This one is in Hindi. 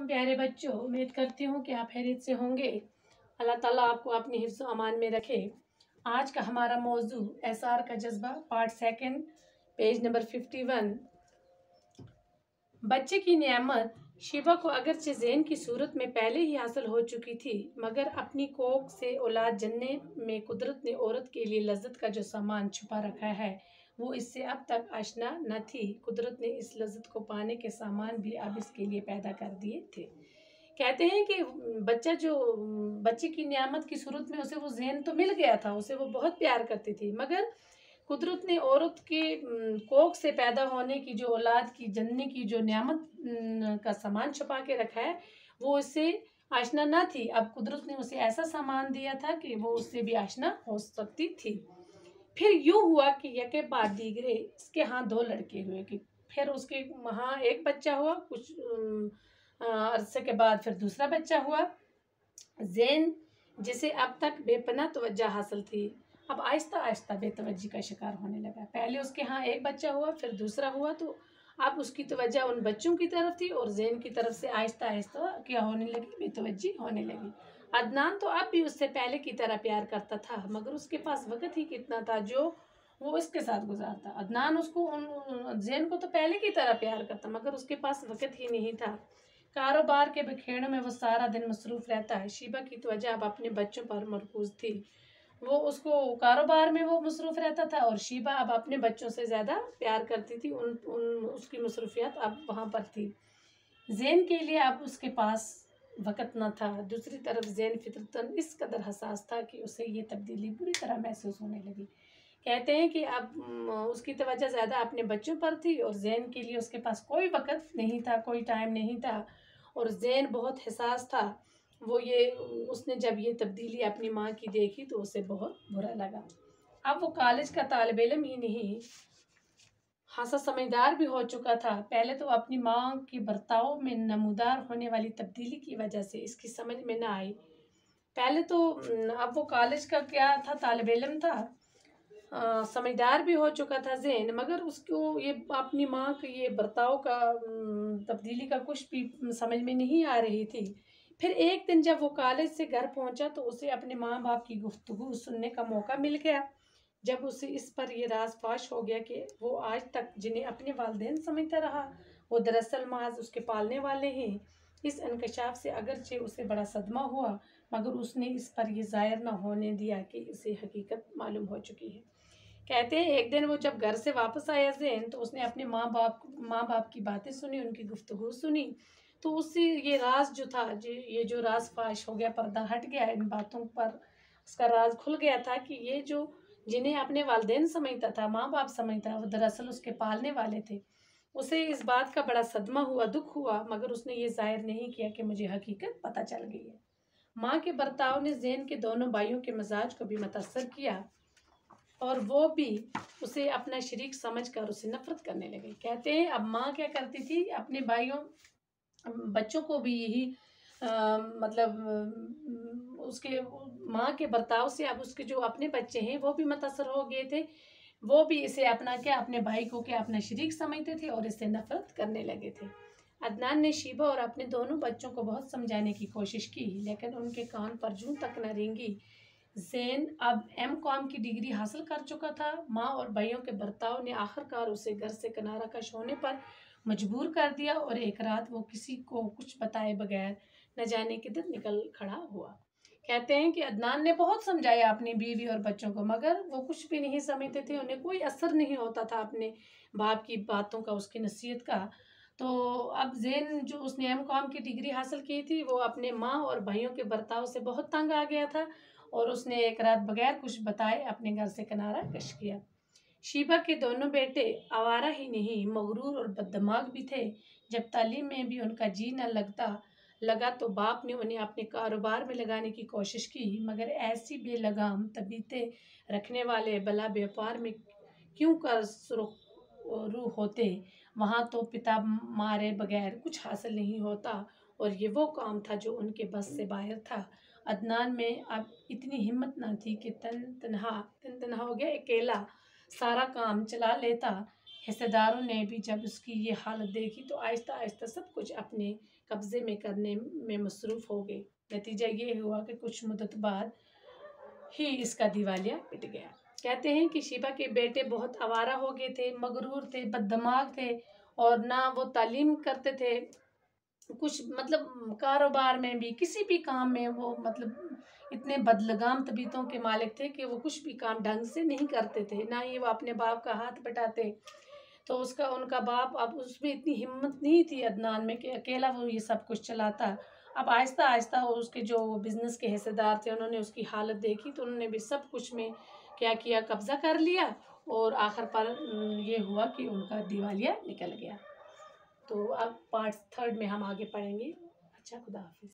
प्यारे बच्चों, उम्मीद करती हूँ कि आप खैरियत से होंगे। अल्लाह ताला आपको अपने हिफ्ज़ अमान में रखे। आज का हमारा मौजू एसआर का जज्बा, पार्ट सेकंड, पेज नंबर 51। बच्चे की नियामत शिबा को अगरचे ज़ैन की सूरत में पहले ही हासिल हो चुकी थी, मगर अपनी कोख से औलाद जनने में कुदरत ने औरत के लिए लज्जत का जो सामान छुपा रखा है, वो इससे अब तक आशना न थी। कुदरत ने इस लज्जत को पाने के सामान भी अब इसके लिए पैदा कर दिए थे। कहते हैं कि बच्चे की नियामत की सूरत में उसे वो ज़ैन तो मिल गया था, उसे वो बहुत प्यार करती थी, मगर कुदरत ने औरत के कोख से पैदा होने की जो औलाद की जनने की जो नियामत का सामान छुपा के रखा है, वो उससे आशना ना थी। अब कुदरत ने उसे ऐसा सामान दिया था कि वो उससे भी आशना हो सकती थी। फिर यूं हुआ कि यके बाद दीगरे इसके यहाँ दो लड़के हुए कि फिर उसके वहाँ एक बच्चा हुआ, कुछ अरसे के बाद फिर दूसरा बच्चा हुआ। ज़ैन जिसे अब तक बेपनाह तवज्जो हासिल थी, अब आहिस्ता आहिस्ता बेतवज्जी का शिकार होने लगा। पहले उसके यहाँ एक बच्चा हुआ, फिर दूसरा हुआ, तो अब उसकी तवज्जो उन बच्चों की तरफ थी और ज़ैन की तरफ से आहिस्ता आहिस्ता क्या होने लगी, बेतवज्जी होने लगी। अदनान तो अब भी उससे पहले की तरह प्यार करता था, मगर उसके पास वक़्त ही कितना था जो वो इसके साथ गुजारता। अदनान उसको ज़ैन को तो पहले की तरह प्यार करता, मगर उसके पास वक़्त ही नहीं था। कारोबार के बिखेड़ों में वो सारा दिन मसरूफ़ रहता है। शिबा की तवज्जो अब अपने बच्चों पर मरकूज़ थी। वो उसको कारोबार में वो मसरूफ़ रहता था और शिबा अब अपने बच्चों से ज़्यादा प्यार करती थी। उन उन उसकी मसरूफियत अब वहाँ पर थी। ज़ैन के लिए अब उसके पास वक़्त न था। दूसरी तरफ ज़ैन फितरतन इस कदर हसास था कि उसे ये तब्दीली बुरी तरह महसूस होने लगी। कहते हैं कि अब उसकी तवज्जो ज़्यादा अपने बच्चों पर थी और ज़ैन के लिए उसके पास कोई वक़्त नहीं था, कोई टाइम नहीं था और ज़ैन बहुत हसास था। उसने जब ये तब्दीली अपनी माँ की देखी तो उसे बहुत बुरा लगा। अब वो कॉलेज का तालिब इल्म ही नहीं, खासा समझदार भी हो चुका था। पहले तो अपनी माँ के बर्ताव में नमूदार होने वाली तब्दीली की वजह से इसकी समझ में ना आई। पहले तो अब वो कॉलेज का क्या था, तालिब इल्म था, समझदार भी हो चुका था ज़ैन, मगर उसको ये अपनी माँ के ये बर्ताव का तब्दीली का कुछ भी समझ में नहीं आ रही थी। फिर एक दिन जब वो कॉलेज से घर पहुंचा तो उसे अपने माँ बाप की गुफ्तगू सुनने का मौका मिल गया। जब उसे इस पर यह राज फाश हो गया कि वो आज तक जिन्हें अपने वालिदैन समझता रहा, वो दरअसल महज उसके पालने वाले हैं। इस इंकशाफ से अगरचे उसे बड़ा सदमा हुआ, मगर उसने इस पर यह ज़ाहिर न होने दिया कि इसे हकीकत मालूम हो चुकी है। कहते हैं एक दिन वो जब घर से वापस आया ज़ैन, तो उसने अपने माँ बाप की बातें सुनी, उनकी गुफ्तगू सुनी, तो उससे ये राज जो था, ये जो राज फाश हो गया, पर्दा हट गया इन बातों पर, उसका राज खुल गया था कि ये जो जिन्हें अपने वालिदैन समझता था, माँ बाप समझता, वो दरअसल उसके पालने वाले थे। उसे इस बात का बड़ा सदमा हुआ, दुख हुआ, मगर उसने ये जाहिर नहीं किया कि मुझे हकीकत पता चल गई है। माँ के बर्ताव ने ज़ैन के दोनों भाइयों के मिजाज को भी मुतासर किया और वो भी उसे अपना शरीक समझकर उसे नफरत करने लगे। कहते हैं अब माँ क्या करती थी, अपने बच्चों को भी यही उसके माँ के बर्ताव से अब उसके जो अपने बच्चे हैं वो भी मुतासर हो गए थे। वो भी इसे अपने भाई को क्या अपना शरीक समझते थे और इससे नफरत करने लगे थे। अदनान ने शिबा और अपने दोनों बच्चों को बहुत समझाने की कोशिश की, लेकिन उनके कान पर जूं तक न रेंगी। ज़ैन अब एम.कॉम की डिग्री हासिल कर चुका था। माँ और भाइयों के बर्ताव ने आखिरकार उसे घर से किनारा कश होने पर मजबूर कर दिया और एक रात वो किसी को कुछ बताए बगैर न जाने किधर निकल खड़ा हुआ। कहते हैं कि अदनान ने बहुत समझाया अपनी बीवी और बच्चों को, मगर वो कुछ भी नहीं समझते थे। उन्हें कोई असर नहीं होता था अपने बाप की बातों का, उसकी नसीहत का। तो अब ज़ैन जो उसने एम.कॉम की डिग्री हासिल की थी, वो अपने माँ और भाइयों के बर्ताव से बहुत तंग आ गया था और उसने एक रात बगैर कुछ बताए अपने घर से किनारा कश किया। शिबा के दोनों बेटे आवारा ही नहीं, मगरूर और बददिमाग भी थे। जब तालीम में भी उनका जी न लगा तो बाप ने उन्हें अपने कारोबार में लगाने की कोशिश की, मगर ऐसी बेलगाम तबीयतें रखने वाले भला व्यापार में क्यों कर शुरू होते। वहाँ तो पिता मारे बगैर कुछ हासिल नहीं होता और ये वो काम था जो उनके बस से बाहर था। अदनान में अब इतनी हिम्मत न थी कि तन तनहा हो गया, अकेला सारा काम चला लेता। हिस्सेदारों ने भी जब उसकी ये हालत देखी तो आहिस्ता आहिस्ता सब कुछ अपने कब्जे में करने में मसरूफ़ हो गए। नतीजा ये हुआ कि कुछ मुद्दत बाद ही इसका दिवालिया पिट गया। कहते हैं कि शिबा के बेटे बहुत आवारा हो गए थे, मगरूर थे, बददिमाग थे और ना वो तालीम करते थे। कुछ मतलब कारोबार में भी, किसी भी काम में वो मतलब इतने बदलगाम तबीयतों के मालिक थे कि वो कुछ भी काम ढंग से नहीं करते थे, ना ही वो अपने बाप का हाथ बटाते। तो उसका उनका बाप, अब उसमें इतनी हिम्मत नहीं थी अदनान में कि अकेला वो ये सब कुछ चलाता। अब आहिस्ता आहिस्ता उसके जो बिज़नेस के हिस्सेदार थे उन्होंने उसकी हालत देखी, तो उन्होंने भी सब कुछ में क्या किया, कब्ज़ा कर लिया और आखिर पर ये हुआ कि उनका दिवालिया निकल गया। तो अब पार्ट 3 में हम आगे पढ़ेंगे। अच्छा, खुदा हाफिज़।